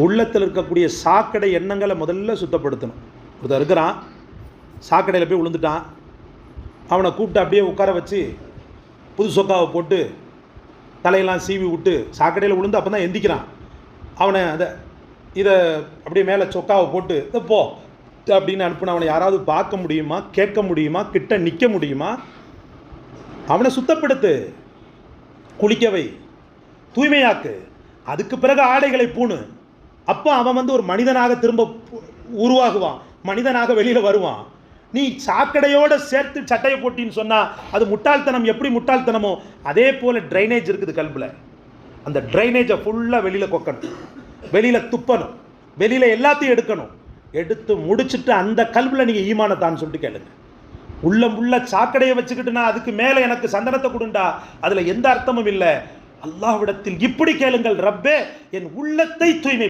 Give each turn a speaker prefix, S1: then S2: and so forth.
S1: உள்ளத்தில் இருக்கக்கூடிய சாக்கடை எண்ணங்களை முதல்ல சுத்தப்படுத்தணும். ஒருத்தர் இருக்கிறான், சாக்கடையில் போய் விழுந்துட்டான். அவனை கூப்பிட்டு அப்படியே உட்கார வச்சு புது சொக்காவை போட்டு தலையெல்லாம் சீவி விட்டு சாக்கடையில் விழுந்து அப்போ தான் எந்திக்கிறான். அவனை இதை அப்படியே மேலே சொக்காவை போட்டு போ அப்படின்னு அனுப்புன அவனை யாராவது பார்க்க முடியுமா, கேட்க முடியுமா, கிட்ட நிற்க முடியுமா? அவனை சுத்தப்படுத்து, குளிக்கவை, தூய்மையாக்கு. அதுக்கு பிறகு ஆடைகளை பூணு. அப்போ அவன் ஒரு மனிதனாக திரும்ப உருவாகுவான், மனிதனாக வெளியில் வருவான். நீ சாக்கடையோடு சேர்த்து சட்டையை போட்டின்னு சொன்னால் அது முட்டாள்தனம். எப்படி முட்டாள்தனமோ அதே போல் ட்ரைனேஜ் இருக்குது கல்பில். அந்த ட்ரைனேஜை ஃபுல்லாக வெளியில் கொக்கணும், வெளியில் துப்பணும், வெளியில் எல்லாத்தையும் எடுக்கணும். எடுத்து முடிச்சுட்டு அந்த கல்பில் நீங்கள் ஈமானத்தான்னு சொல்லிட்டு கேளுங்க. உள்ள சாக்கடையை வச்சுக்கிட்டுனா அதுக்கு மேலே எனக்கு சந்தனத்தை கொடுண்டா, அதில் எந்த அர்த்தமும் இல்லை. அல்லாஹ்விடத்தில் இப்படி கேளுங்கள், ரப்பே என் உள்ளத்தை தூய்மை